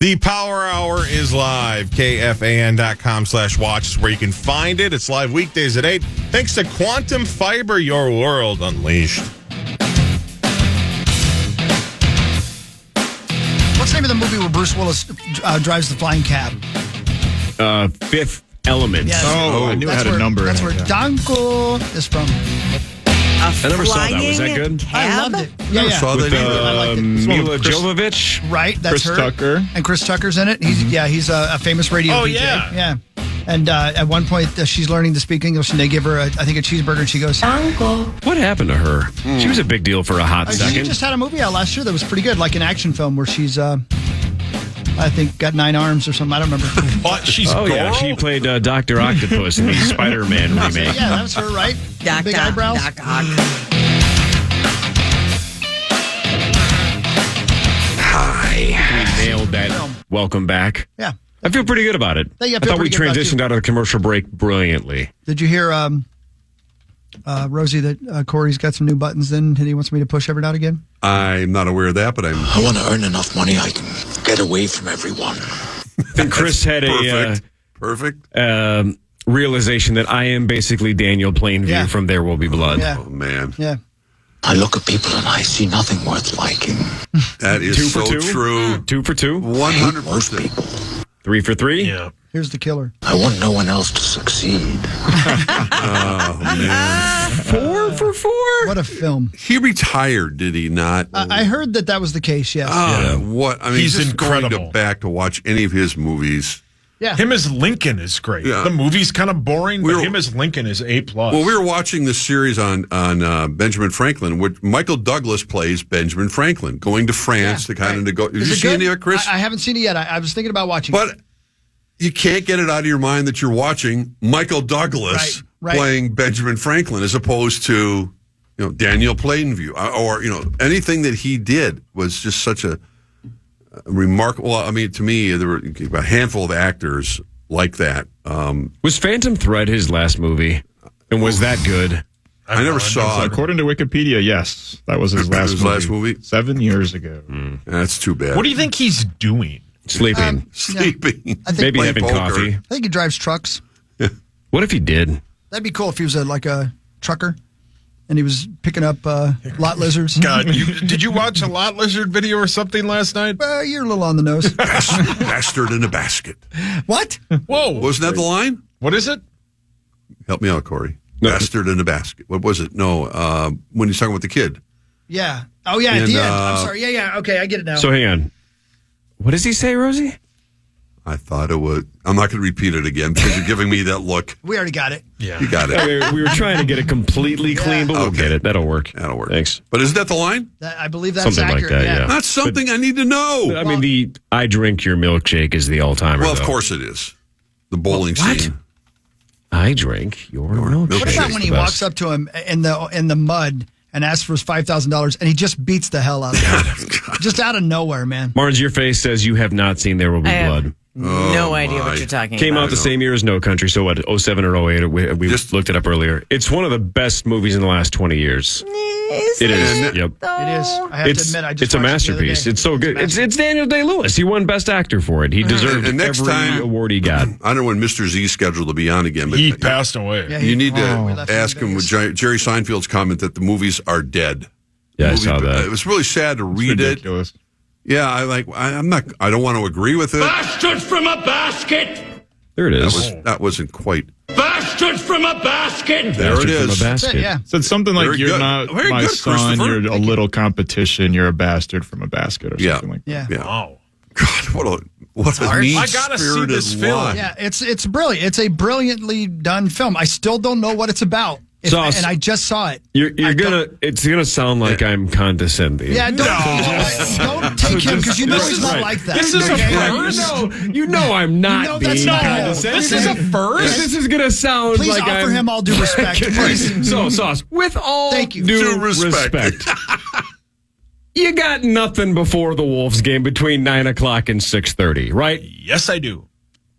The Power Hour is live. KFAN.com/watch is where you can find it. It's live weekdays at 8. Thanks to Quantum Fiber, your world unleashed. What's the name of the movie where Bruce Willis drives the flying cab? Fifth Element. Yes. I knew it had a number in it. That's where Danko is from. I never saw that. Was that good? I loved it. Yeah. saw that either. I liked it. Mila Jovovich. Right, that's Chris her. Tucker. And Chris Tucker's in it. He's a famous radio DJ. Yeah. And at one point, she's learning to speak English, and they give her, I think, a cheeseburger, and she goes, What happened to her? She was a big deal for a hot She second. just had a movie out last year that was pretty good, like an action film where she's, I think, got 9 arms or something. I don't remember. What? She's yeah, she played Dr. Octopus in the Spider-Man remake. Yeah, that was her, right? Big eyebrows. Hi. We nailed that. Welcome back. Yeah. I feel pretty good about it. Yeah, I thought we transitioned out of the commercial break brilliantly. Did you hear, Rosie, that Cory's got some new buttons in and he wants me to push every now and again? I'm not aware of that, but I want to earn enough money I can get away from everyone. I think Chris had perfect realization that I am basically Daniel Plainview from There Will Be Blood. Yeah. Oh, man. Yeah. I look at people and I see nothing worth liking. That is 2 for so 2? true. 2 for 2? 100%. People. 3 for 3? Yeah. Here's the killer. I want no one else to succeed. Oh, man. 4 for 4? What a film. He retired, did he not? I heard that was the case, yes. What? I mean, He's just incredible. going back to watch any of his movies. Yeah. Him as Lincoln is great. Yeah. The movie's kind of boring, but him as Lincoln is A+. Well, we were watching this series on Benjamin Franklin, which Michael Douglas plays Benjamin Franklin, going to France to kind of negotiate. Did you see any of it, Chris? I haven't seen it yet. I was thinking about watching it. But you can't get it out of your mind that you're watching Michael Douglas playing Benjamin Franklin as opposed to Daniel Plainview or anything that he did was just such a remarkable. I mean, to me, there were a handful of actors like that. Was Phantom Thread his last movie? And was that good? I never saw it. According to Wikipedia, yes. That was his last movie. 7 years ago. That's too bad. What do you think he's doing? Sleeping. Sleeping. I think Maybe having poker. coffee. I think he drives trucks. What if he did? That'd be cool if he was like a trucker and he was picking up lot lizards. God, did you watch a lot lizard video or something last night? You're a little on the nose. Bastard in a basket. What? Whoa. Wasn't that the line? What is it? Help me out, Corey. No. Bastard in a basket. What was it? No, when he's talking with the kid. Yeah. Oh, yeah, at And, the end. I'm sorry. Yeah. Okay, I get it now. So hang on. What does he say, Rosie? I thought it would. I'm not going to repeat it again because you're giving me that look. We already got it. Yeah. You got it. We were trying to get it completely clean, but we'll Okay. get it. That'll work. That'll work. Thanks. But isn't that the line? I believe that's Something like accurate. that, yeah. That's something I need to know. I mean, the I drink your milkshake is the all-timer. Well, of though. course it is. The bowling What? scene. I drink your milkshake. What about when he walks up to him in the mud and asks for his $5,000 and he just beats the hell out of him? Just out of nowhere, man. Marnes, your face says you have not seen There Will Be Blood. No idea what you're talking Came about. out the same year as No Country, so what, 07 or 08? We Just looked it up earlier. It's one of the best movies in the last 20 years. It is. Yep. It is. I have to admit, I just it's a watched it the other masterpiece. day. It's so good. It's Daniel Day-Lewis. He won Best Actor for it. He deserved And next every time- award he got. I don't know when Mr. Z's scheduled to be on again, but He passed away. Yeah, you need we to left ask in him with Vegas. Jerry Seinfeld's comment that the movies are dead. Yeah, I Movie- saw that. It was really sad to read it. Ridiculous. Yeah, I don't want to agree with it. Bastards from a basket! There it is. That wasn't quite. Bastards from a basket! There it Bastard from is. a That's basket. it, yeah. Said something like, Very you're good. not Very my good, son, Christopher. you're a little competition, you're a bastard from a basket or Yeah. something like that. Yeah. Yeah. Wow. God, what a mean I gotta see this film. Yeah, it's brilliant. It's a brilliantly done film. I still don't know what it's about. Sauce. And I just saw it. It's gonna sound like I'm condescending. Yeah, don't take him because you know he's not like that. This is a Okay? first. You know I'm not You know that's being not- condescending. This is a first. This is gonna sound Please like offer I'm him all due respect. Please. So, Sauce, with all Thank you. due Due respect. respect, you got nothing before the Wolves game between 9 o'clock and 6:30, right? Yes, I do.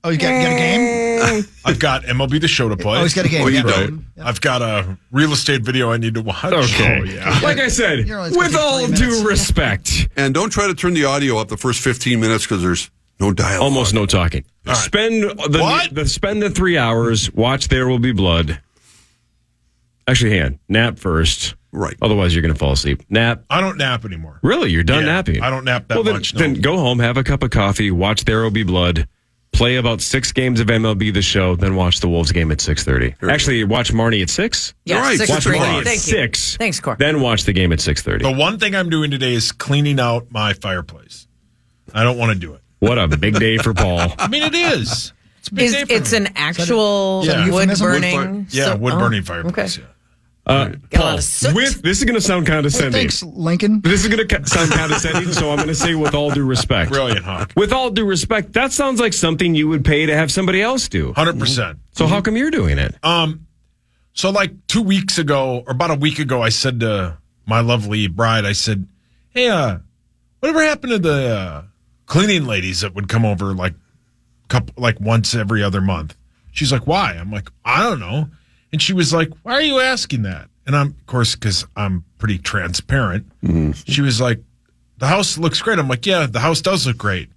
Oh, you got a game? I've got MLB The Show to play. Oh, he's got a game. Oh, you yeah. don't. I've got a real estate video I need to watch. Okay. Oh, yeah. Like I said, with all due respect. And don't try to turn the audio up the first 15 minutes because there's no dialogue. Almost no talking. Right. Spend the 3 hours, watch There Will Be Blood. Actually, nap first. Right. Otherwise, you're going to fall asleep. Nap. I don't nap anymore. Really? You're done napping? I don't nap that much. Then go home, have a cup of coffee, watch There Will Be Blood, play about 6 games of MLB The Show, then watch the Wolves game at 6:30. Actually, watch Marney at 6. Yeah, right. 6 Watch Marney Marney at Thank 6. You. Thanks, Cory. Then watch the game at 6:30. The one thing I'm doing today is cleaning out my fireplace. I don't want to do it. What a big day for Paul. I mean, it is. It's a big day for It's me. an actual that a wood euphemism? burning. wood burning fireplace. Okay. Yeah. Got a lot of soot. This is going to sound condescending. Thanks, Lincoln. This is going to sound condescending, so I'm going to say with all due respect. Brilliant, Hawk. With all due respect, that sounds like something you would pay to have somebody else do. 100%. So how come you're doing it? So like 2 weeks ago, or about a week ago, I said to my lovely bride, I said, hey, whatever happened to the cleaning ladies that would come over like once every other month? She's like, why? I'm like, I don't know. And she was like, why are you asking that? And I'm, of course, because I'm pretty transparent. Mm-hmm. She was like, the house looks great. I'm like, yeah, the house does look great.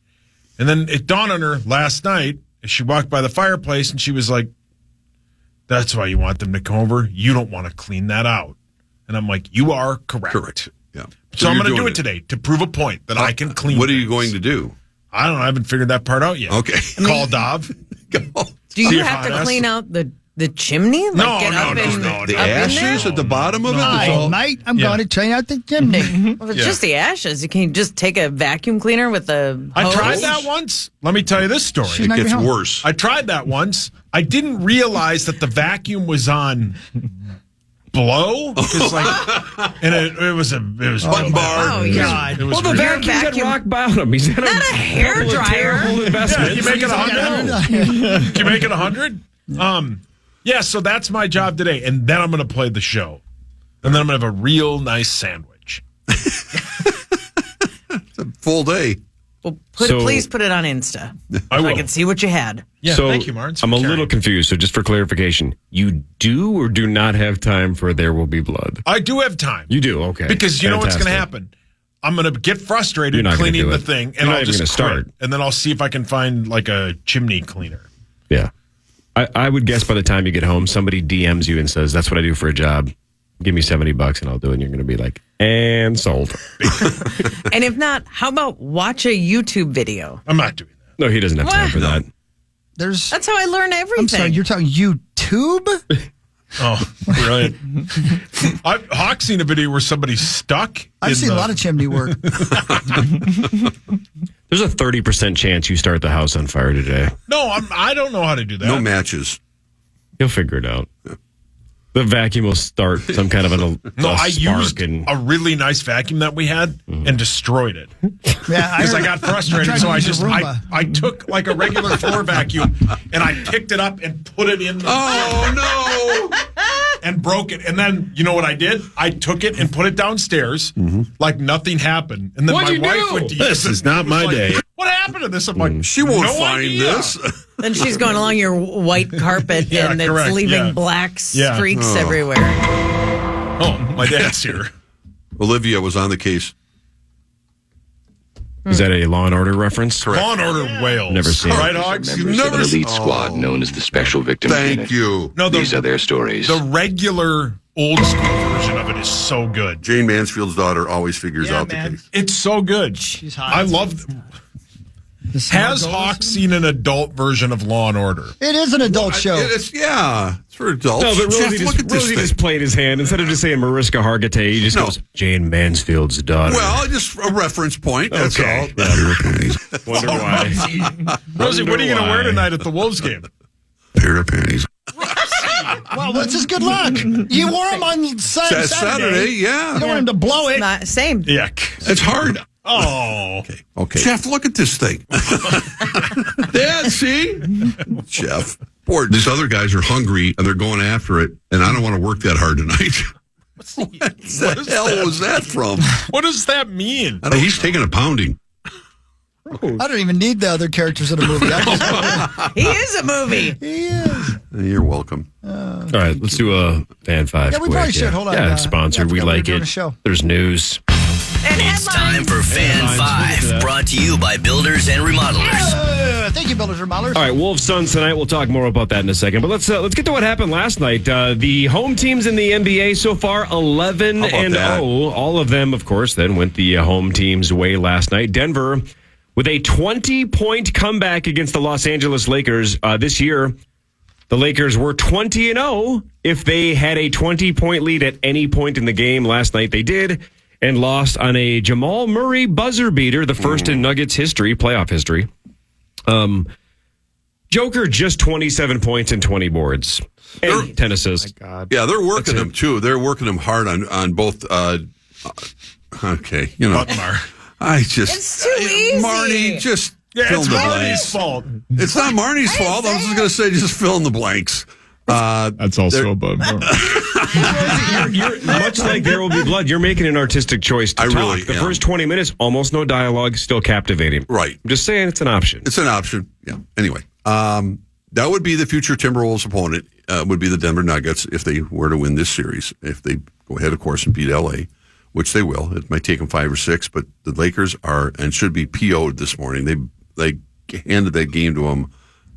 And then it dawned on her last night as she walked by the fireplace and she was like, that's why you want them to come over. You don't want to clean that out. And I'm like, you are correct. Correct. Yeah. So I'm going to do it today to prove a point that I can clean. What are you things. going to do? I don't know. I haven't figured that part out yet. Okay. Call Dov. Do you have to clean out the chimney? Like No. The ashes at the bottom of it? Hi, mate. I'm going to clean out the chimney. Well, it's just the ashes. You can just take a vacuum cleaner with a hose. I tried that once. Let me tell you this story. She's It not gets even home. worse. I tried that once. I didn't realize that the vacuum was on blow. And it was Button bar. Oh, yeah. It was Well, the ridiculous. vacuum's at rock bottom. He's had Not a hair dryer. Yeah, you make it 100. Can you make it 100? Yeah, so that's my job today, and then I'm going to play the show, and then I'm going to have a real nice sandwich. It's a full day. Well, please put it on Insta. I will. I can see what you had. Yeah, So thank you, Martin. I'm a little confused. So just for clarification, you do or do not have time for There Will Be Blood? I do have time. You do, okay. Because you know what's going to Fantastic. happen. I'm going to get frustrated You're not gonna cleaning do the it. thing, You're and not I'll even just gonna quit. start. And then I'll see if I can find like a chimney cleaner. Yeah. I would guess by the time you get home, somebody DMs you and says, that's what I do for a job. Give me $70 and I'll do it. And you're going to be like, and sold. And if not, how about watch a YouTube video? I'm not doing that. No, he doesn't have time for that. That's how I learn everything. I'm sorry, you're talking YouTube? Oh, brilliant. Hawk's seen a video where somebody's stuck. I've seen a lot of chimney work. There's a 30% chance you start the house on fire today. No, I don't know how to do that. No matches. You'll figure it out. The vacuum will start some kind of No, I spark. used a really nice vacuum that we had and destroyed it. Yeah, Because I got frustrated, so I took like a regular floor vacuum and I picked it up and put it in the and broke it. And then you know what I did? I took it and put it downstairs like nothing happened. And then What'd my you wife do? went to This is not my day. What happened to this? I'm like, She won't no find idea. this. Then she's going along your white carpet Yeah, and it's correct, leaving yeah. black Yeah. streaks everywhere. Oh, my dad's here. Olivia was on the case. Is that a Law and Order reference? Correct. Law and Order Wales. Never seen it. Right, Hogs? Members of an elite squad known as the Special Victims Thank Unit. you. No, These are their stories. The regular old school version of it is so good. Jane Mansfield's daughter always figures out the case. It's so good. She's hot. I love. Has Hawk seen an adult version of Law and Order? It is an adult show. It's for adults. No, but Jeff, Rosie, look at this Rosie thing. just played his hand. Instead of just saying Mariska Hargitay, he just No. goes, Jane Mansfield's daughter. Well, just a reference point. That's Okay. all. Wonder why. Rosie, what are you going to why. wear tonight at the Wolves game? Pair of panties. Well, that's just good luck. You wore them on Saturday. Yeah. You don't want him to blow it. Same. Yuck. It's hard. Oh. Okay. Jeff, look at this thing. Dad, see? Jeff. Poor These other guys are hungry and they're going after it, and I don't want to work that hard tonight. What the hell was that from? What does that mean? He's taking a pounding. I don't even need the other characters in a movie. He is a movie. He is. You're welcome. All right, let's do a fan five. Yeah, we quick. probably should. Hold on. Yeah, sponsored. We like it. There's news. It's time for Fan 5, brought to you by Builders and Remodelers. Thank you, Builders and Remodelers. All right, Wolves Suns tonight. We'll talk more about that in a second. But let's get to what happened last night. The home teams in the NBA so far 11-0. All of them, of course, then went the home team's way last night. Denver with a 20-point comeback against the Los Angeles Lakers this year. The Lakers were 20-0 if they had a 20-point lead at any point in the game. Last night they did, and lost on a Jamal Murray buzzer beater, the first in Nuggets history, playoff history. Joker just 27 points and 20 boards and 10 assists. Yeah, they're working him too. They're working him hard on both. Okay, I just It's too easy. Marney just fill it's in the Marney's blanks. fault. It's not Marney's fault. I was just going to say just fill in the blanks. That's also above board. You're much like There Will Be Blood. You're making an artistic choice to talk. Really the am. first 20 minutes, almost no dialogue, still captivating. Right. I'm just saying it's an option. It's an option. Yeah. Anyway, that would be the future Timberwolves opponent. Would be the Denver Nuggets if they were to win this series. If they go ahead, of course, and beat LA, which they will. It might take them 5 or 6, but the Lakers are and should be PO'd this morning. They handed that game to them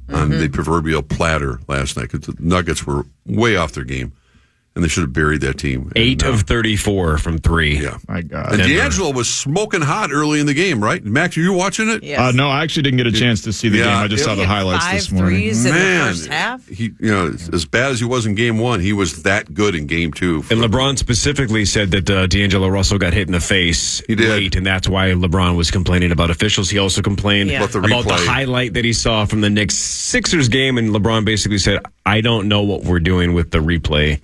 on the proverbial platter last night because the Nuggets were way off their game, and they should have buried that team. 8 of 34 from 3. Yeah. My God. And Denver. D'Angelo was smoking hot early in the game, right? Max, are you watching it? Yes. No, I actually didn't get a chance to see the game. I just saw the highlights 5 this morning. threes in Man, the first half. he, as bad as he was in game 1, he was that good in game 2. And LeBron specifically said that D'Angelo Russell got hit in the face late, and that's why LeBron was complaining about officials. He also complained Yeah. about the highlight that he saw from the Knicks-Sixers game, and LeBron basically said, I don't know what we're doing with the replay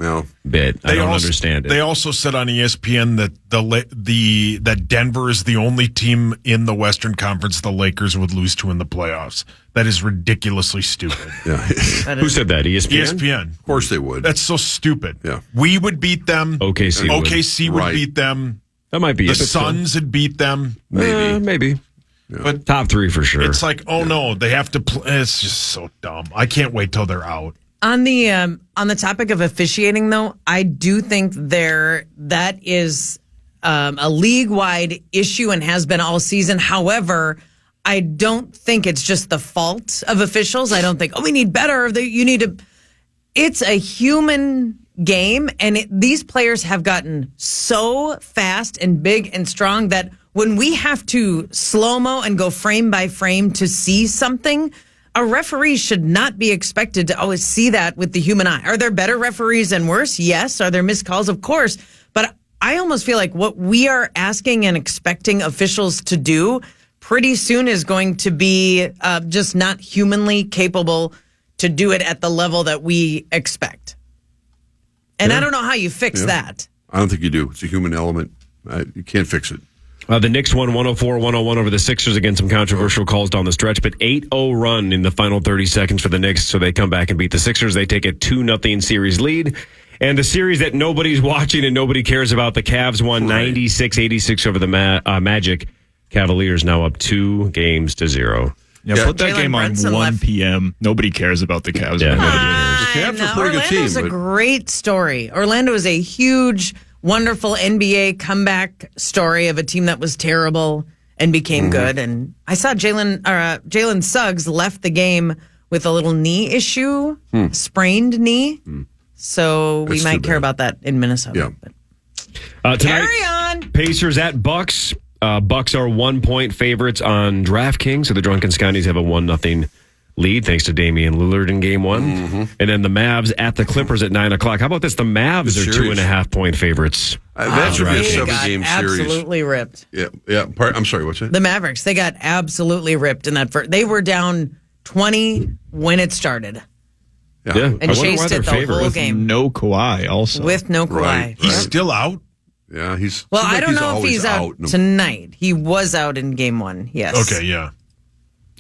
bit. I don't understand it. They also said on ESPN that that Denver is the only team in the Western Conference the Lakers would lose to in the playoffs. That is ridiculously stupid. Who said that? ESPN? ESPN. Of course they would. That's so stupid. Yeah. We would beat them. OKC would beat them. That might be the it. Suns would beat them. Maybe. Yeah. But top 3 for sure. It's like, no, they have to play. It's just so dumb. I can't wait till they're out. On the topic of officiating, though, I do think that is a league-wide issue and has been all season. However, I don't think it's just the fault of officials. I don't think, we need better. You need to. It's a human game, and these players have gotten so fast and big and strong that when we have to slow-mo and go frame by frame to see something, a referee should not be expected to always see that with the human eye. Are there better referees and worse? Yes. Are there missed calls? Of course. But I almost feel like what we are asking and expecting officials to do pretty soon is going to be just not humanly capable to do it at the level that we expect. And I don't know how you fix that. I don't think you do. It's a human element. You can't fix it. The Knicks won 104-101 over the Sixers against some controversial calls down the stretch, but 8-0 run in the final 30 seconds for the Knicks, so they come back and beat the Sixers. They take a 2-0 series lead. And the series that nobody's watching and nobody cares about, the Cavs won 96-86 over the Magic. Cavaliers now up 2-0. Yeah, put that game on 1 p.m. Nobody cares about the Cavs. Yeah, the Cavs are a pretty good team. Orlando's a great story. Orlando is a huge, wonderful NBA comeback story of a team that was terrible and became good. And I saw Jalen Suggs left the game with a little knee issue, sprained knee. So we might care about that in Minnesota. Yeah. Tonight, carry on. Pacers at Bucks. Bucks are 1-point favorites on DraftKings, so the Drunken Scotties have a 1-0 lead thanks to Damian Lillard in Game 1. And then the Mavs at the Clippers at 9 o'clock. How about this? The Mavs are 2.5-point favorites. That should be a They 7-game got series. absolutely ripped. Yeah. I'm sorry, what's that? The Mavericks, they got absolutely ripped in that first. They were down 20 when it started. Yeah. And chased it the whole with game. No Kawhi also. With no Kawhi. Right. He's still out? Yeah, he's... Well, seems I like don't know if always he's out tonight. He was out in Game 1, yes. Okay, yeah.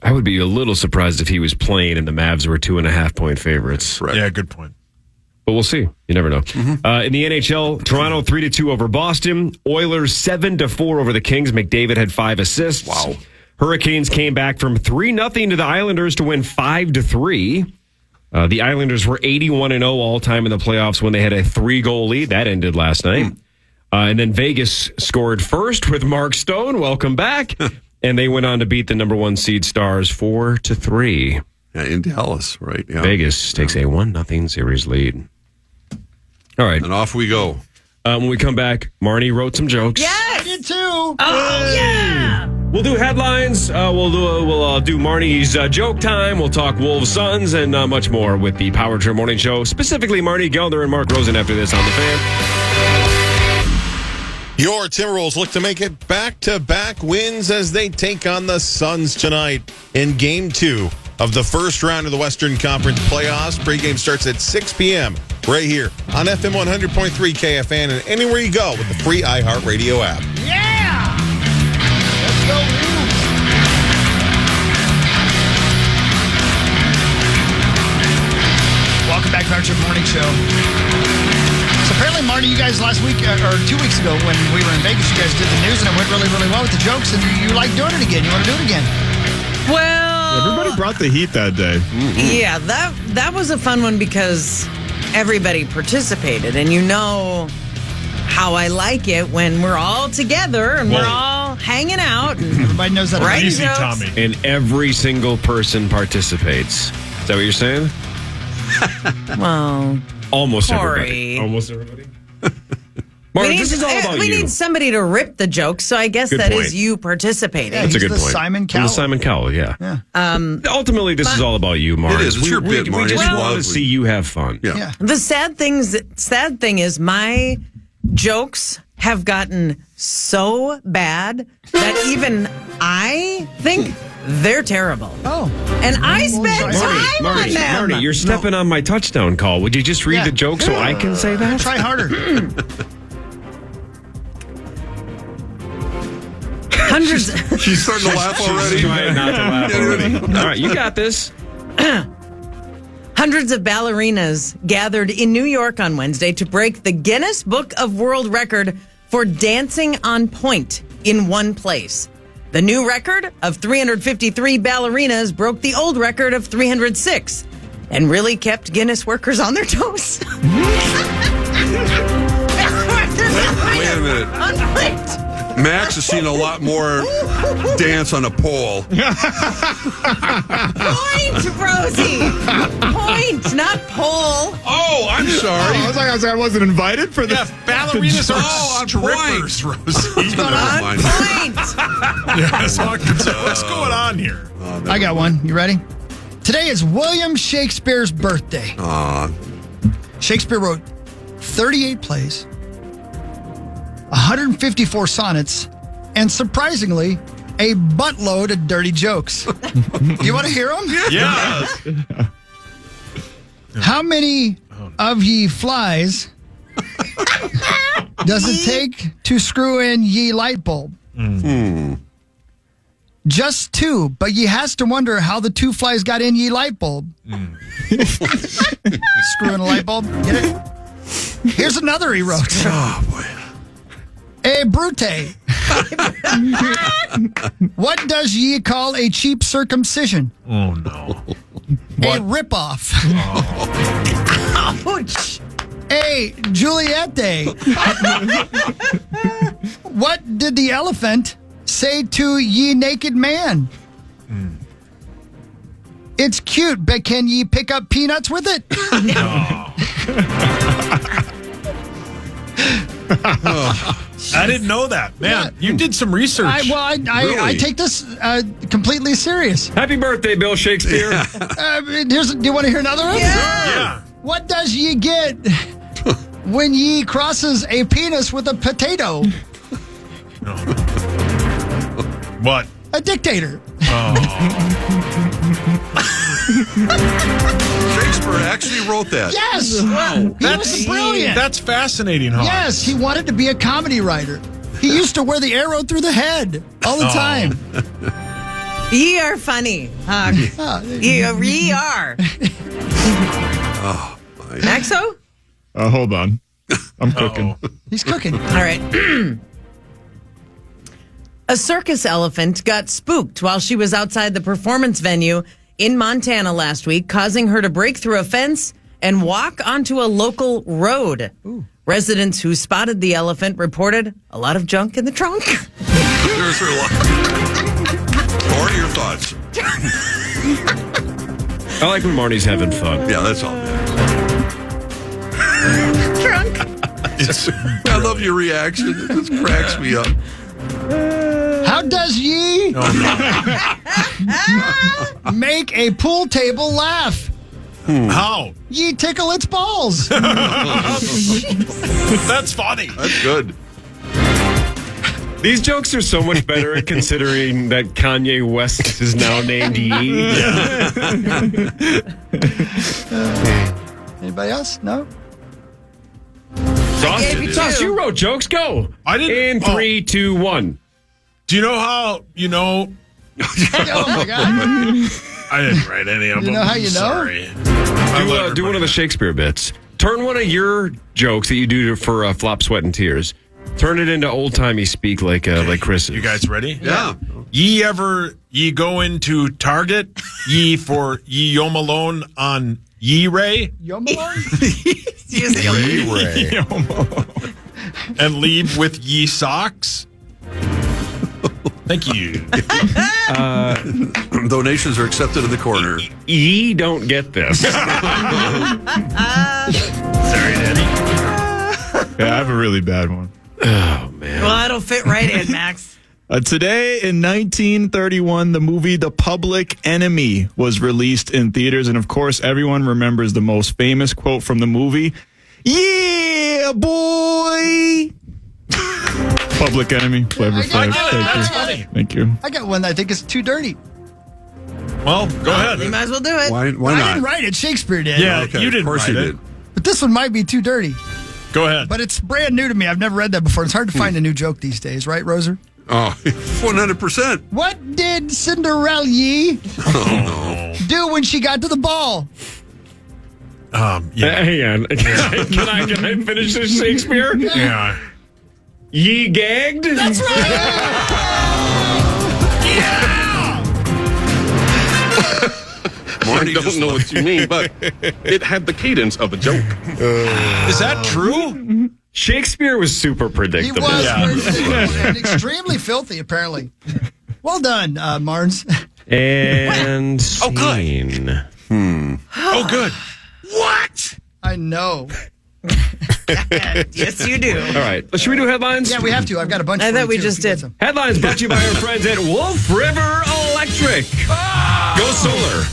I would be a little surprised if he was playing and the Mavs were 2.5-point favorites. Correct. Yeah, good point. But we'll see. You never know. In the NHL, Toronto 3-2 over Boston. Oilers 7-4 over the Kings. McDavid had 5 assists. Wow. Hurricanes came back from 3-0 to the Islanders to win 5-3. The Islanders were 81-0 all time in the playoffs when they had a 3-goal lead. That ended last night. And then Vegas scored first with Mark Stone. Welcome back. And they went on to beat the number 1 seed Stars 4-3. Yeah, in Dallas, right? Yeah. Vegas takes a 1-0 series lead. All right. And off we go. When we come back, Marney wrote some jokes. Yes! I did too. Oh, yeah! We'll do headlines. We'll do Marney's joke time. We'll talk Wolves Suns and much more with the Power Trip Morning Show. Specifically, Marney Gelder and Mark Rosen after this on The Fan. Your Timberwolves look to make it back-to-back wins as they take on the Suns tonight in Game 2 of the first round of the Western Conference playoffs. Pre-game starts at 6 p.m. right here on FM 100.3 KFAN and anywhere you go with the free iHeartRadio app. Yeah! Let's go, Wolves. Welcome back to our Trip Morning Show. So apparently, Marty, you guys last week, or 2 weeks ago when we were in Vegas, you guys did the news and it went really, really well with the jokes and you like doing it again. You want to do it again? Well, everybody brought the heat that day. Yeah, that was a fun one because everybody participated, and you know how I like it when we're all together and we're all hanging out. And everybody knows that. Right, easy, Tommy. And every single person participates. Is that what you're saying? Well, almost Cory. everybody. Almost everybody. Mark, this is all about we you. need somebody to rip the joke, so I guess Good that point. is you participating. Yeah, That's a he's good the point. Simon I'm Cowell. the Simon Cowell, yeah. Ultimately, this is all about you, Mark. It is. It's your bit, we Marty. just It's want to lovely. see you have fun. Yeah. The sad thing is my jokes have gotten so bad that even I think they're terrible. Oh. And I spent time on them. Marty, you're stepping on my touchdown call. Would you just read the joke so I can say that? Try harder. Hundreds. She's starting to laugh already. She's trying not to laugh already. All right, you got this. Hundreds of ballerinas gathered in New York on Wednesday to break the Guinness Book of World Record for dancing on point in one place. The new record of 353 ballerinas broke the old record of 306 and really kept Guinness workers on their toes. Wait a minute. Max has seen a lot more dance on a pole. Point, Rosie. Point, not pole. Oh, I'm sorry. I wasn't invited for this. Ballerinas are on strippers, Rosie. On point. Yes, what's going on here? I got one. You ready? Today is William Shakespeare's birthday. Shakespeare wrote 38 plays, 154 sonnets, and surprisingly, a buttload of dirty jokes. Do you want to hear them? Yeah. How many of ye flies does it take to screw in ye light bulb? Just 2, but ye has to wonder how the 2 flies got in ye light bulb. Screw in a light bulb? Get it? Here's another he wrote. Oh, boy. A brute. What does ye call a cheap circumcision? Oh, no. A ripoff. Ouch. A Juliette. What did the elephant say to ye naked man? It's cute, but can ye pick up peanuts with it? I didn't know that. Man, you did some research. I take this completely serious. Happy birthday, Bill Shakespeare. Do you want to hear another one? Yeah. What does ye get when ye crosses a penis with a potato? What? A dictator. Shakespeare actually wrote that. Yes. Wow. That's brilliant. That's fascinating, huh? Yes, he wanted to be a comedy writer. He used to wear the arrow through the head all the time. Ye are funny. Ye are. Maxo? Hold on. I'm cooking. He's cooking. All right. A circus elephant got spooked while she was outside the performance venue in Montana last week, causing her to break through a fence and walk onto a local road. Ooh. Residents who spotted the elephant reported a lot of junk in the trunk. There's her lot. What are your thoughts? I like when Marnie's having fun. Yeah, that's all. Trunk. I love your reaction. It just cracks me up. How does ye make a pool table laugh? How? Ye tickle its balls. That's funny. That's good. These jokes are so much better considering that Kanye West is now named Ye. Anybody else? No? Sauce, you wrote jokes. Go. I didn't. In 3, 2, 1. Do you know how you know? Oh, my God. I didn't write any of them. You know how you know? Sorry. Do one of the Shakespeare bits. Turn one of your jokes that you do for Flop, Sweat, and Tears. Turn it into old-timey speak like Chris's. You guys ready? Yeah. Ye go into Target, ye Home Alone on Ye Ray? Home Alone? Ye Ray. And leave with ye socks? Thank you. Donations are accepted in the corner. Ye don't get this. Sorry, Daddy. Yeah, I have a really bad one. Oh, man. Well, it'll fit right in, Max. Today in 1931, the movie The Public Enemy was released in theaters. And of course, everyone remembers the most famous quote from the movie. Yeah, boy. Public Enemy, Flavor Flav. Funny. Thank you. I got one that I think is too dirty. Well, go ahead. You might as well do it. Why I not? didn't write it. Shakespeare did. Yeah, Okay, you didn't of course write you it. did. But this one might be too dirty. Go ahead. But it's brand new to me. I've never read that before. It's hard to find a new joke these days, right, Roser? Oh, 100%. What did Cinderella do when she got to the ball? Yeah. Hang on. Can I finish this Shakespeare? Yeah. Ye gagged? That's right. Marney I don't know what you mean, but it had the cadence of a joke. Is that true? Shakespeare was super He predictable. was Yeah. and extremely filthy, apparently. Well done, Marnes. And Oh, good. scene. Oh, good. What? I know. Yes, you do. All right. Should we do headlines? Yeah, we have to. I've got a bunch. I for thought you, we too, just if you got did. some. Headlines brought to you by our friends at Wolf River Electric. Go solar.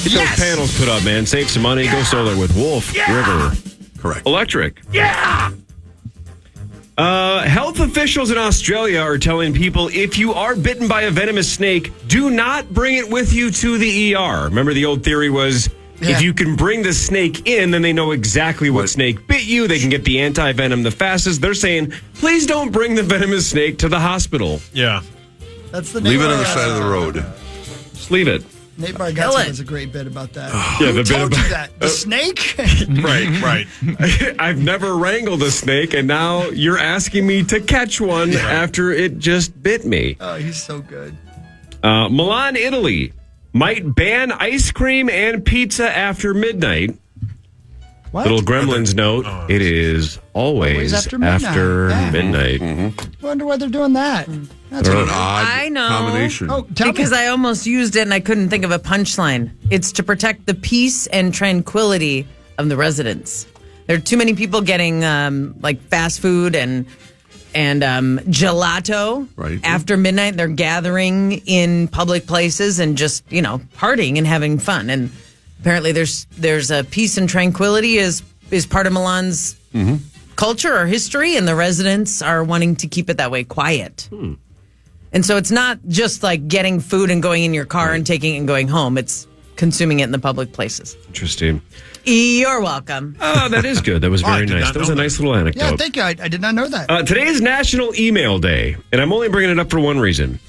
Get those panels put up, man. Save some money. Go solar with Wolf River Correct. Electric. Yeah. Health officials in Australia are telling people if you are bitten by a venomous snake, do not bring it with you to the ER. Remember, the old theory was if you can bring the snake in, then they know exactly what snake bit you. They can get the anti-venom the fastest. They're saying, please don't bring the venomous snake to the hospital. Yeah. That's the Leave it on the side of the road. Just leave it. Nate Bargatze has a great bit about that. Yeah, Who the bit told you about that? The snake? Right. I've never wrangled a snake, and now you're asking me to catch one after it just bit me. Oh, he's so good. Milan, Italy might ban ice cream and pizza after midnight. What? Little Gremlins note, it is always after midnight. midnight. Wonder why they're doing that. That's What an weird. odd I know. combination. Oh, tell Because me. I almost used it and I couldn't think of a punchline. It's to protect the peace and tranquility of the residents. There are too many people getting like fast food and gelato after midnight. They're gathering in public places and just, partying and having fun. And apparently there's a peace and tranquility is part of Milan's culture or history, and the residents are wanting to keep it that way, quiet. And so it's not just like getting food and going in your car and taking it and going home. It's consuming it in the public places. Interesting. You're welcome. Oh, that is good. That was very nice. That was a nice little anecdote. Yeah, thank you. I did not know that. Today is National Email Day, and I'm only bringing it up for one reason.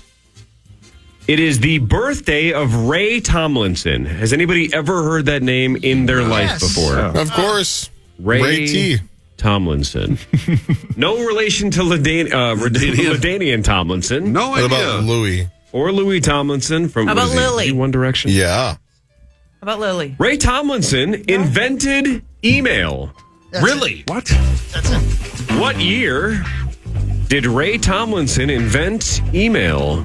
It is the birthday of Ray Tomlinson. Has anybody ever heard that name in their life before? Of course. Ray T. Tomlinson. No relation to LaDainian Tomlinson. No What idea. about Louis? Or Louis Tomlinson from How about Lily? One Direction? Yeah. How about Lily? Ray Tomlinson invented email. Really? What? That's it. What year did Ray Tomlinson invent email?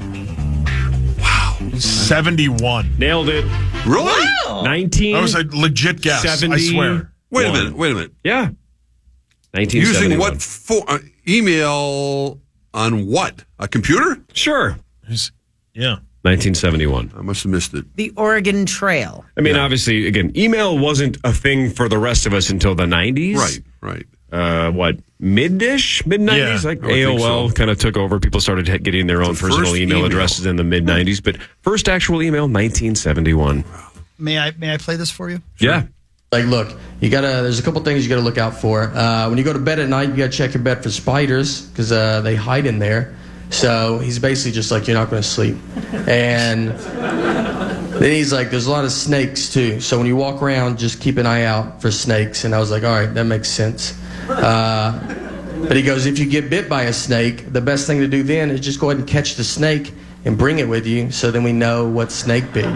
71. Nailed it. Really? 19. That was a legit guess. I swear. Wait a minute. Yeah. 1971. Using what email on what? A computer? Sure. Yeah. 1971. I must have missed it. The Oregon Trail. I mean, obviously, again, email wasn't a thing for the rest of us until the 90s. Right. What, mid-ish? Mid-90s? Yeah, like I would think AOL so. kind of took over. People started getting their own personal first email email. addresses in the mid-90s. But first actual email, 1971. May I play this for you? Yeah. Like, look, there's a couple things you got to look out for. When you go to bed at night, you got to check your bed for spiders because they hide in there. So he's basically just like, you're not going to sleep. And then he's like, there's a lot of snakes too. So when you walk around, just keep an eye out for snakes. And I was like, all right, that makes sense. But he goes, if you get bit by a snake, the best thing to do then is just go ahead and catch the snake and bring it with you. So then we know what snake bit you.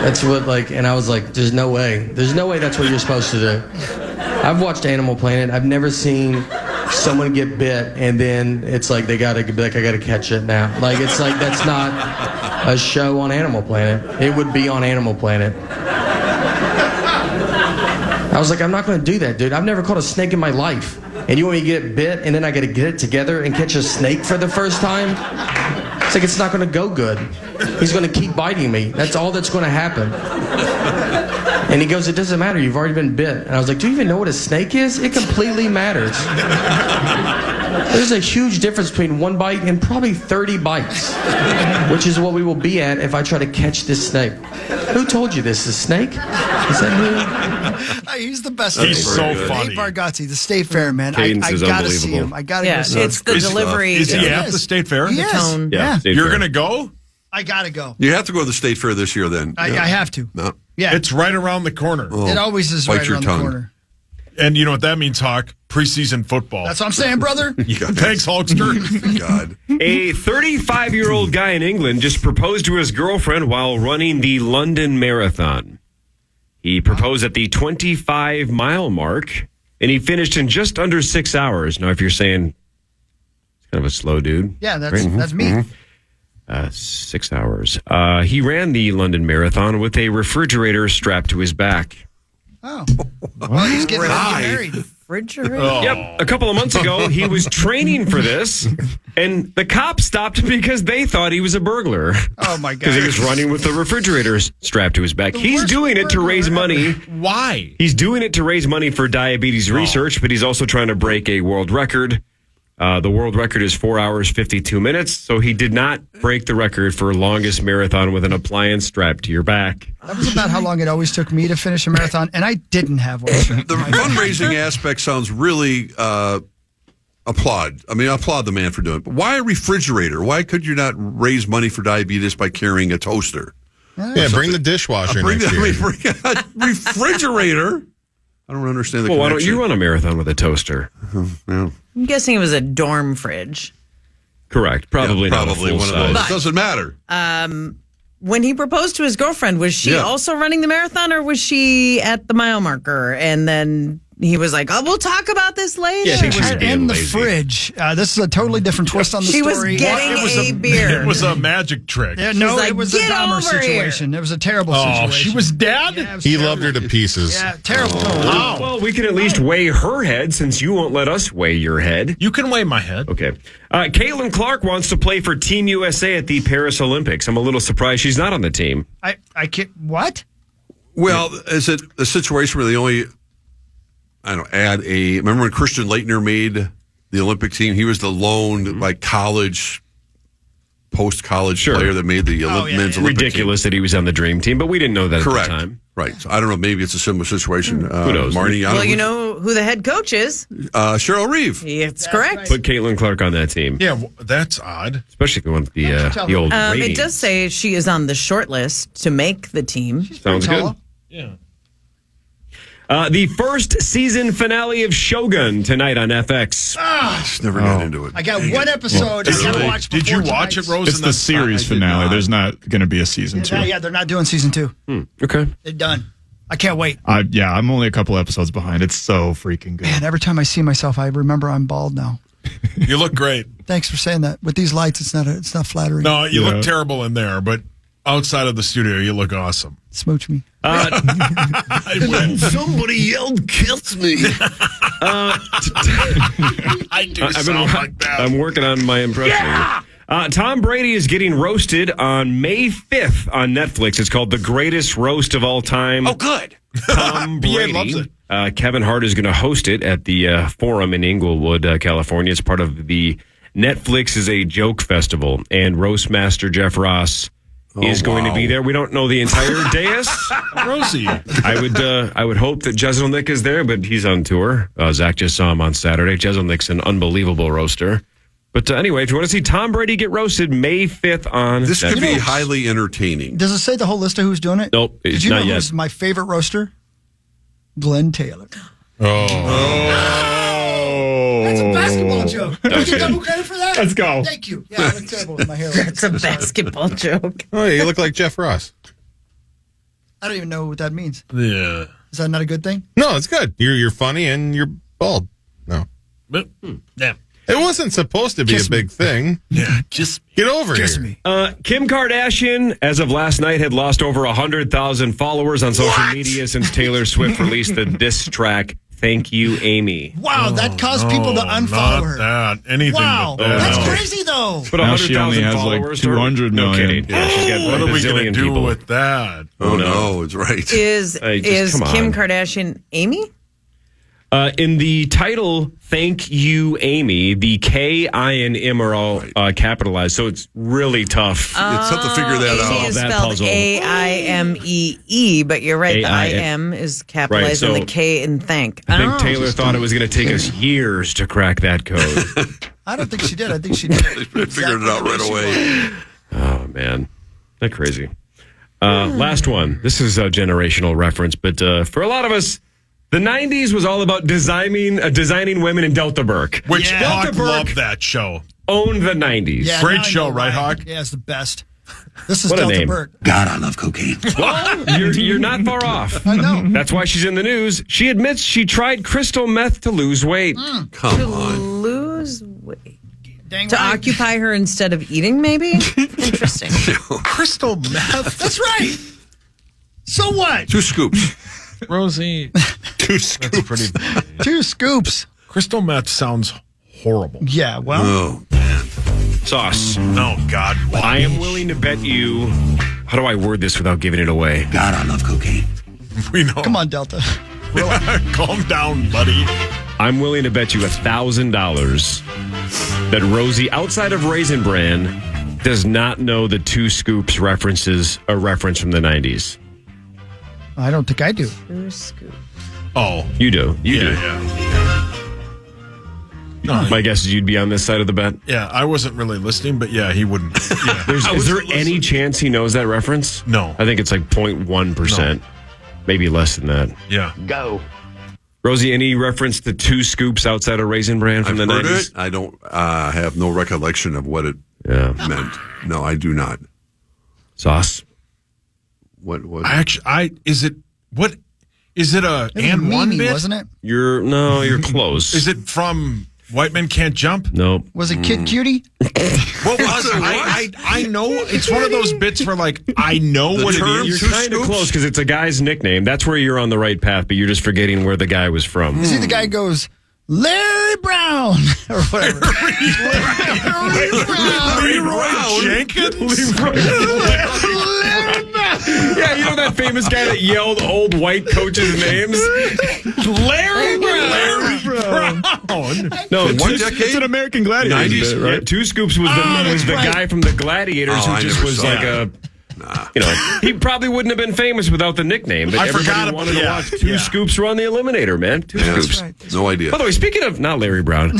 That's what, and I was like, there's no way that's what you're supposed to do. I've watched Animal Planet. I've never seen someone get bit and then it's like they gotta be like, I gotta catch it now. Like, it's like, that's not a show on Animal Planet. It would be on Animal Planet. I was like, I'm not gonna do that, dude. I've never caught a snake in my life. And you want me to get bit and then I gotta get it together and catch a snake for the first time? It's like, it's not gonna go good. He's gonna keep biting me. That's all that's gonna happen. And he goes, it doesn't matter, you've already been bit. And I was like, do you even know what a snake is? It completely matters. There's a huge difference between one bite and probably 30 bites, which is what we will be at if I try to catch this snake. Who told you this? A snake? Is that who? He's the best. He's so funny. Nate Bargatze, the State Fair, man. Cadence I is gotta see unbelievable. him. I gotta Yeah, go see him. it's the delivery. Is he at the State Fair? He is. tone. Yeah. State You're Fair. going to go? I gotta go. You have to go to the State Fair this year then. I have to. No. Yeah. It's right around the corner. It always is bite right your around tongue. the corner. And you know what that means, Hawk? Preseason football. That's what I'm saying, brother. Thanks, Hulkster. God. A 35-year-old guy in England just proposed to his girlfriend while running the London Marathon. He proposed at the 25-mile mark, and he finished in just under 6 hours. Now, if you're saying it's kind of a slow dude. Yeah, that's me. 6 hours. He ran the London Marathon with a refrigerator strapped to his back. Oh. Well, he's getting ready to get married. Refrigerator? Yep. A couple of months ago, he was training for this, and the cops stopped because they thought he was a burglar. Oh, my God. Because he was running with the refrigerator strapped to his back. He's worst doing it to raise burglar money. Why? He's doing it to raise money for diabetes research, but he's also trying to break a world record. The world record is 4 hours, 52 minutes. So he did not break the record for longest marathon with an appliance strapped to your back. That was about how long it always took me to finish a marathon, and I didn't have one. The fundraising aspect sounds really applaud. I mean, I applaud the man for doing it. But why a refrigerator? Why could you not raise money for diabetes by carrying a toaster? Yeah, bring the dishwasher next year. Bring a refrigerator. I don't understand the Well, why don't connection. you run a marathon with a toaster? Yeah. I'm guessing it was a dorm fridge. Correct. Probably not a probably one of full-size. those. It doesn't matter. When he proposed to his girlfriend, was she also running the marathon or was she at the mile marker? And then he was like, oh, we'll talk about this later. Yeah, I think she was being In the lazy. fridge. This is a totally different twist on the She story. was getting a beer. It was a magic trick. Yeah, no, like, it was a "Get Dahmer over here." situation. It was a terrible situation. Oh, she was dead? Yeah, it was He terrible. loved her to pieces. Yeah, terrible. Well, we can at least weigh her head since you won't let us weigh your head. You can weigh my head. Okay. Caitlin Clark wants to play for Team USA at the Paris Olympics. I'm a little surprised she's not on the team. I can't. What? Well, is it a situation where they only, remember when Christian Laettner made the Olympic team? He was the lone, post-college player that made the men's Olympic Ridiculous that he was on the dream team, but we didn't know that Correct. at the time. Right. So I don't know. Maybe it's a similar situation. Who knows? Marney, Well, you know who the head coach is. Cheryl Reeve. It's correct. Put Caitlin Clark on that team. Yeah, that's odd. Especially if you want the old ratings. It does say she is on the short list to make the team. Sounds good. Yeah. The first season finale of Shogun tonight on FX. Just never got into it. I got one episode. I gotta watch. Did you watch it, Rose? It's the series finale. There's not going to be a season 2. Yeah, they're not doing season 2. Okay. They're done. I can't wait. I'm only a couple episodes behind. It's so freaking good. Man, every time I see myself, I remember I'm bald now. You look great. Thanks for saying that. With these lights, it's not flattering. No, you look terrible in there, but outside of the studio, you look awesome. Smooch me. I will. Somebody yelled, "Kiss me!" I do sound like that. I'm working on my impression. Yeah! Tom Brady is getting roasted on May 5th on Netflix. It's called The Greatest Roast of All Time. Oh, good. Tom Brady. loves it. Kevin Hart is going to host it at the Forum in Inglewood, California. It's part of the Netflix is a Joke Festival, and Roastmaster Jeff Ross is going to be there. We don't know the entire dais. Rosie. I would hope that Jeselnik is there, but he's on tour. Zach just saw him on Saturday. Jeselnik's an unbelievable roaster. But anyway, if you want to see Tom Brady get roasted, May 5th on This could Netflix. be highly entertaining. Does it say the whole list of who's doing it? Nope, Did you not know yet. who's my favorite roaster? Glenn Taylor. That's a basketball joke. Did you get double credit for that? Let's go. Thank you. Yeah, I look terrible with my hair. It's a basketball joke. Oh, yeah, you look like Jeff Ross. I don't even know what that means. Yeah. Is that not a good thing? No, it's good. You're funny and you're bald. No. But, yeah. It wasn't supposed to be a big thing. Yeah. Just Get over Kiss here. me. Kim Kardashian, as of last night, had lost over 100,000 followers on social media since Taylor Swift released the diss track, Thank You, Amy. Wow, that caused people to unfollow her. Not that. Anything Wow, but that. that's crazy though. But Now she only 100,000 has like followers. 200 No million. kidding. Yeah, she's got What a are we going to bazillion do people. with that? Oh, no, it's right. Is come Kim on. Kardashian Amy? In the title, Thank You, Amy, the K, I, and M are all capitalized, so it's really tough. It's tough to figure that Amy out. is That spelled puzzle. AIMEE, but you're right. The A-I-M. IM is capitalized Right, and so the K in thank. I think Taylor thought it was going to take us years to crack that code. I don't think she did. I think she did. Figured it out right away. Oh, man. That's crazy. Last one. This is a generational reference, but for a lot of us, the 90s was all about designing women in Delta Burke. Which Yeah. Hawk Delta Burke loved that show. owned the 90s. Yeah, Great now I show, know right, why. Hawk? Yeah, it's the best. This is What a Delta name. Burke. God, I love cocaine. Well, you're not far off. I know. That's why she's in the news. She admits she tried crystal meth to lose weight. Come on. Lose weight. Dang To right. occupy her instead of eating, maybe? Interesting. Crystal meth. That's right. So what? 2 scoops. Rosie. 2 That's scoops. pretty. 2 scoops. Crystal meth sounds horrible. Yeah, well, Oh, Sauce. Oh, God. I am willing to bet you. How do I word this without giving it away? God, I love cocaine. We know. come on, Delta. Calm down, buddy. I'm willing to bet you $1,000 that Rosie, outside of Raisin Bran, does not know the 2 scoops references a reference from the 90s. I don't think I do. Oh. You do. You do. Yeah. No, My guess is you'd be on this side of the bet. yeah, I wasn't really listening, but yeah, he wouldn't. Yeah. Is there any chance he knows that reference? No. I think it's like 0.1%. Maybe less than that. Yeah. Rosie, any reference to 2 scoops outside of Raisin Bran from I've the heard 90s? it. I don't have no recollection of what it meant. No, I do not. Sauce. What? Is it a It was and one Mimi, bit? wasn't it? You're close. Is it from White Men Can't Jump? Nope. Was it Kid Cutie? What was it? I know it's one of those bits where like I know what it You're is. kind of close because it's a guy's nickname. That's where you're on the right path, but you're just forgetting where the guy was from. See, the guy goes, Larry Brown, or whatever. Leroy Jenkins. Yeah, you know that famous guy that yelled old white coaches' names? Larry Brown. No, What decade? It's an American Gladiator 90s, bit, Yeah, right? 2 Scoops was the guy from the Gladiators Oh, who I just never was saw like that. he probably wouldn't have been famous without the nickname. But I everybody forgot about- wanted to yeah, watch 2 yeah. Scoops run the Eliminator, man. 2 Yeah, Scoops. no idea. By the way, speaking of not Larry Brown,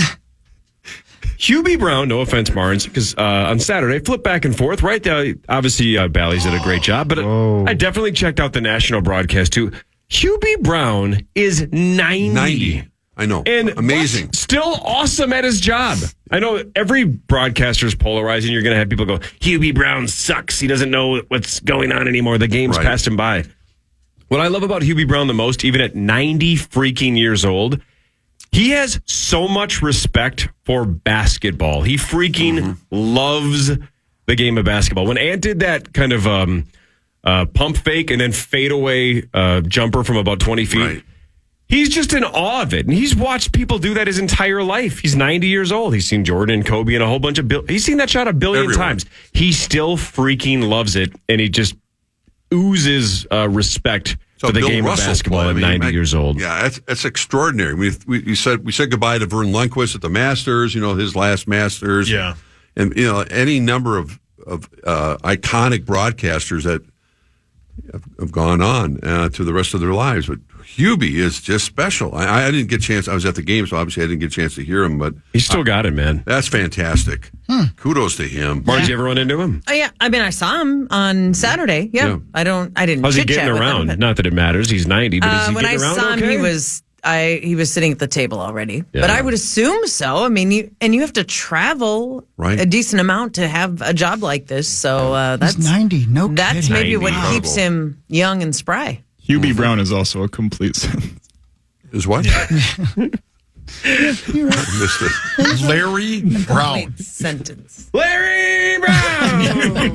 Hubie Brown, no offense, Marnes, because on Saturday, flip back and forth, right? Obviously, Bally's did a great job, but I definitely checked out the national broadcast, too. Hubie Brown is 90. I know. And amazing. Still awesome at his job. I know every broadcaster is polarizing. You're going to have people go, Hubie Brown sucks. He doesn't know what's going on anymore. The game's passed him by. What I love about Hubie Brown the most, even at 90 freaking years old, he has so much respect for basketball. He freaking loves the game of basketball. When Ant did that kind of pump fake and then fade away jumper from about 20 feet, he's just in awe of it. And he's watched people do that his entire life. He's 90 years old. He's seen Jordan and Kobe and a whole bunch of... He's seen that shot a billion times. He still freaking loves it, and he just oozes respect for the Bill game Russell of basketball at 90 years old. Yeah, that's extraordinary. We said goodbye to Vern Lundquist at the Masters, his last Masters. Yeah. And, any number of iconic broadcasters that have gone on to the rest of their lives. But Hubie is just special. I didn't get a chance. I was at the game, so obviously I didn't get a chance to hear him. But He's still got it, man. That's fantastic. Kudos to him. Mark, did you ever run into him? Oh, yeah. I mean, I saw him on Saturday. Yeah. I didn't How's he chit-chat getting with around? him, Not that it matters. He's 90, but is he when getting I around saw him, okay? he was sitting at the table already. Yeah. But I would assume so. I mean, you have to travel a decent amount to have a job like this. So that's He's 90. No kidding. That's maybe 90. what keeps him young and spry. Hubie Brown is also a complete sentence. Is what? You're right. I missed it. Larry Brown. Complete sentence. Larry Brown!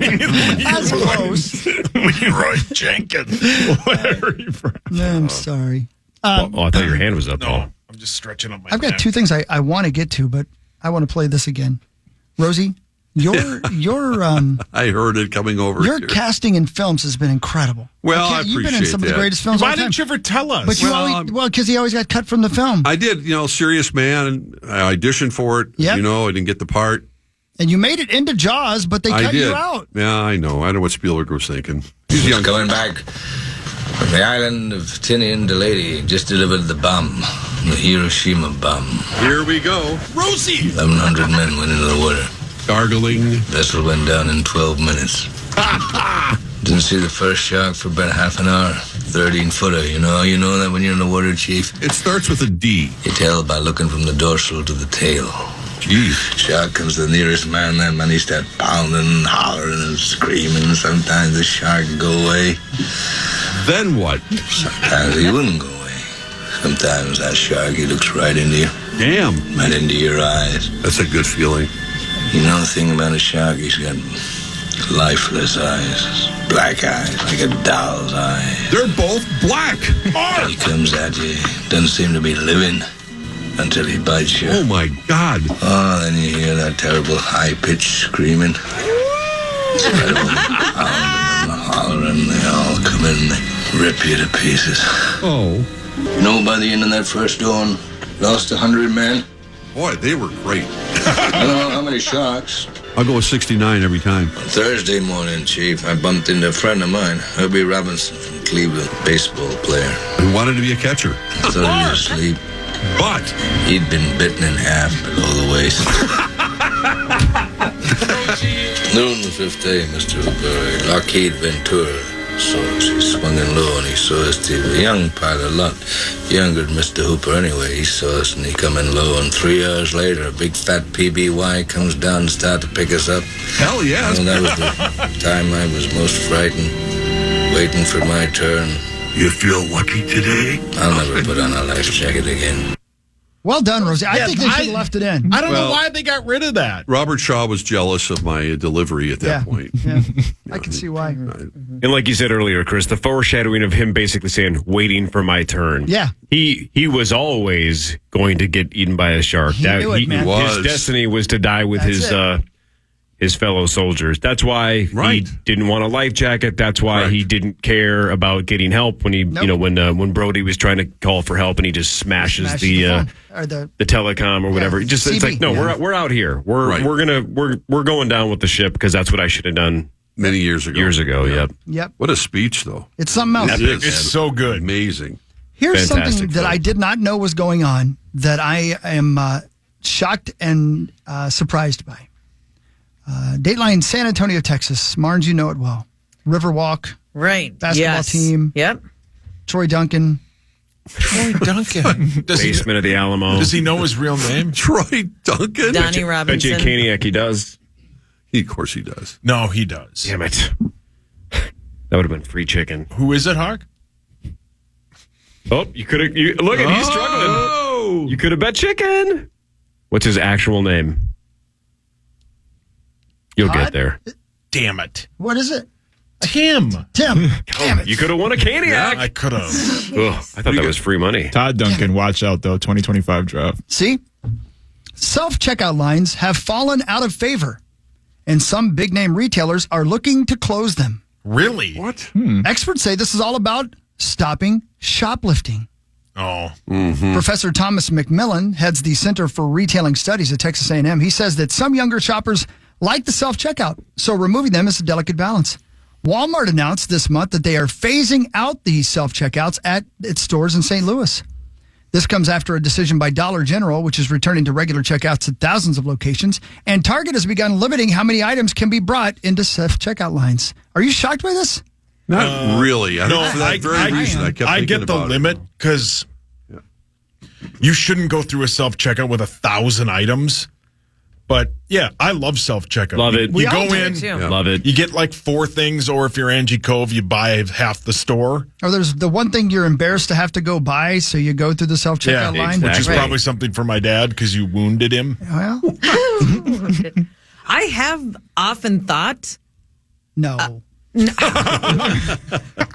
That's close. Leroy Jenkins. Larry Brown. No, I'm sorry. I thought your hand was up, Paul. No, I'm just stretching up my I've got neck. two things I want to get to, but I want to play this again. Rosie, your I heard it coming over your here. casting in films has been incredible. Well, I You've been in appreciate some of the that. greatest films. Why of all time. didn't you ever tell us? But you because he always got cut from the film, I did, Serious Man, and I auditioned for it. Yep. I didn't get the part. and you made it into Jaws, but they I cut did. you out. Yeah, I know. I know what Spielberg was thinking. He's young. Going back from the island of Tinian, the lady just delivered the bomb, the Hiroshima bomb. Here we go. Rosie! 1,100 men went into the water. Gargling. Vessel went down in 12 minutes. Didn't see the first shark for about half an hour. 13-footer. You know that when you're in the water, Chief? It starts with a D. You tell by looking from the dorsal to the tail. Jeez. Shark comes to the nearest man, that man he start pounding and hollering and screaming. Sometimes the shark would go away. Then what? Sometimes he wouldn't go away. Sometimes that shark, he looks right into you. Damn. Right into your eyes. That's a good feeling. You know the thing about a shark? He's got lifeless eyes. Black eyes, like a doll's eyes. They're both black. He comes at you, doesn't seem to be living until he bites you. Oh, my God. Oh, then you hear that terrible high-pitched screaming. Instead of them pounding and hollering, they all come in and they rip you to pieces. Oh. By the end of that first dawn, lost 100 men. Boy, they were great. I don't know how many sharks. I'll go with 69 every time. On Thursday morning, Chief, I bumped into a friend of mine, Herbie Robinson from Cleveland, baseball player. He wanted to be a catcher. I thought he was asleep. But he'd been bitten in half below the waist. Noon the 5th day, Mr. Hooper, Lockheed Ventura saw us. He swung in low and he saw us too. A young pilot, a lot younger than Mr. Hooper anyway. He saw us and he come in low, and 3 hours later, a big fat PBY comes down and start to pick us up. Hell yes. That was the time I was most frightened, waiting for my turn. You feel lucky today? I'll never put on a life jacket again. Well done, Rosie. I think they should have left it in. I don't know why they got rid of that. Robert Shaw was jealous of my delivery at that point. Yeah. I can see why. And like you said earlier, Chris, the foreshadowing of him basically saying, waiting for my turn. Yeah. He was always going to get eaten by a shark. He knew it, man. His destiny was to die with his fellow soldiers. That's why he didn't want a life jacket. That's why he didn't care about getting help when he, when Brody was trying to call for help and he just smashes the telecom or whatever. Just it's like, no, we're out here. We're going down with the ship because that's what I should have done many years ago. Yep. What a speech, though. It's something else. It's so good. Amazing. Here's something that I did not know was going on that I am shocked and surprised by. Dateline San Antonio, Texas. Marnes, you know it well. Riverwalk. Right. Basketball team. Yep. Troy Duncan. Troy Duncan. Basement of the Alamo. Does he know his real name? Troy Duncan? Donnie Robinson. Bet you Kaniak he does. Of course he does. No, he does. Damn it. That would have been free chicken. Who is it, Hawk? Oh, you could have. Look at he's struggling. You could have bet chicken. What's his actual name? You'll get there. Damn it. What is it? Tim. Damn it. You could have won a Kaniak. Yeah, I could have. I thought that was free money. Todd Duncan, watch out, though. 2025 draft. See? Self-checkout lines have fallen out of favor, and some big-name retailers are looking to close them. Really? What? Experts say this is all about stopping shoplifting. Oh. Professor Thomas McMillan heads the Center for Retailing Studies at Texas A&M. He says that some younger shoppers like the self-checkout, so removing them is a delicate balance. Walmart announced this month that they are phasing out these self-checkouts at its stores in St. Louis. This comes after a decision by Dollar General, which is returning to regular checkouts at thousands of locations, and Target has begun limiting how many items can be brought into self-checkout lines. Are you shocked by this? Not really. For that very reason, I kept thinking get the about limit because you shouldn't go through a self-checkout with 1,000 items. But yeah, I love self-checkout. Love it. You go in, love it. You get like 4 things, or if you're Angie Cove, you buy half the store. Or there's the one thing you're embarrassed to have to go buy, so you go through the self-checkout line. Which is probably something for my dad because you wounded him. Well, I have often thought,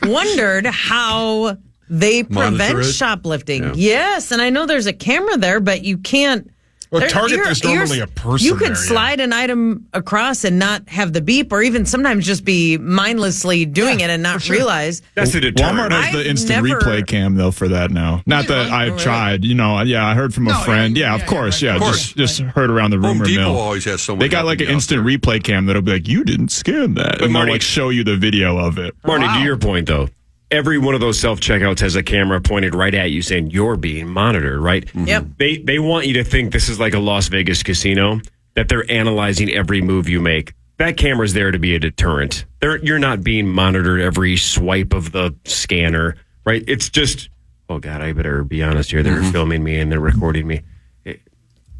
wondered how they prevent shoplifting. Yeah. Yes, and I know there's a camera there, but you can't. Well, Target, there's normally a person You could there, slide an item across and not have the beep, or even sometimes just be mindlessly doing it and not realize. That's a deterrent. Walmart has the instant replay cam, though, for that now. Not that I've tried. I heard from a friend. Of course. Just heard around the rumor Home Depot mill. always has someone. They got like an instant replay cam that'll be like, you didn't scan that. And they'll like show you the video of it. Marnie, to your point, though, every one of those self-checkouts has a camera pointed right at you saying you're being monitored, right? Mm-hmm. Yep. They want you to think this is like a Las Vegas casino, that they're analyzing every move you make. That camera's there to be a deterrent. You're not being monitored every swipe of the scanner, right? It's just, oh, God, I better be honest here. They're filming me and they're recording me.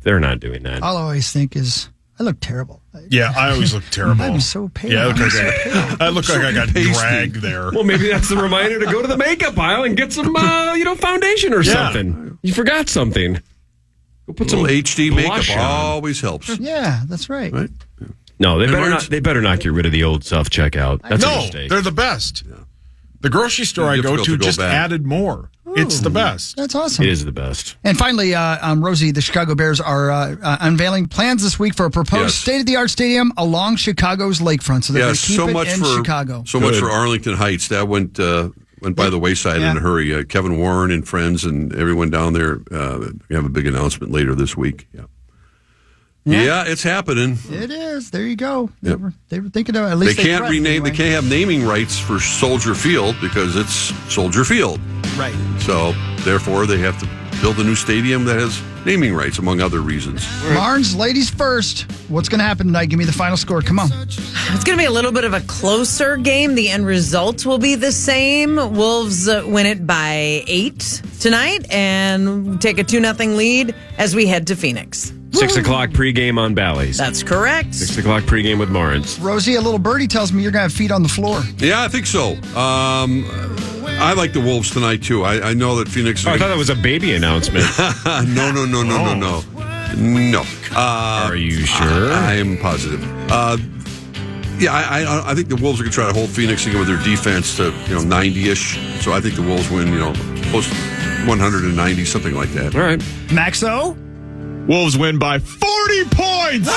They're not doing that. all I always think is, I look terrible. Yeah, I always look terrible. I'm so pale. Yeah, I look like I got dragged there. Well, maybe that's the reminder to go to the makeup aisle and get some, foundation or something. You forgot something. Go put some HD makeup on. always helps. Yeah, that's right. No, they better not get rid of the old self-checkout. That's a mistake. They're the best. Yeah. The grocery store I go to just added more. It's the best. That's awesome. It is the best. And finally, Rosie, the Chicago Bears are unveiling plans this week for a proposed state-of-the-art stadium along Chicago's lakefront. So they're going to keep it in Chicago. So much for Arlington Heights. That went by the wayside in a hurry. Kevin Warren and friends and everyone down there, we have a big announcement later this week. Yeah, it's happening. It is. There you go. They were thinking of at least they can't rename. Anyway. They can't have naming rights for Soldier Field because it's Soldier Field. Right. So therefore, they have to build a new stadium that has naming rights, among other reasons. Marnes, ladies first. What's going to happen tonight? Give me the final score. Come on. It's going to be a little bit of a closer game. The end result will be the same. Wolves win it by 8 tonight and take a 2-0 lead as we head to Phoenix. 6 o'clock pregame on Bally's. That's correct. 6 o'clock pregame with Marnes. Rosie, a little birdie tells me you're going to have feet on the floor. Yeah, I think so. I like the Wolves tonight, too. I know that Phoenix... I thought that was a baby announcement. No. Are you sure? I am positive. I think the Wolves are going to try to hold Phoenix again with their defense to 90-ish. So I think the Wolves win, close to 190, something like that. All right. Maxo? Wolves win by 40 points!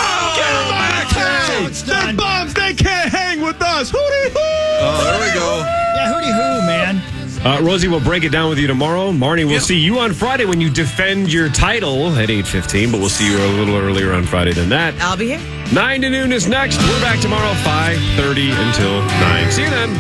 They're bums. They can't hang with us. Hootie hoo! Oh, there we go. Yeah, hootie hoo, man. Rosie will break it down with you tomorrow. Marnie, we'll see you on Friday when you defend your title at 8:15, but we'll see you a little earlier on Friday than that. I'll be here. 9 to noon is next. We're back tomorrow, 5:30 until 9. See you then.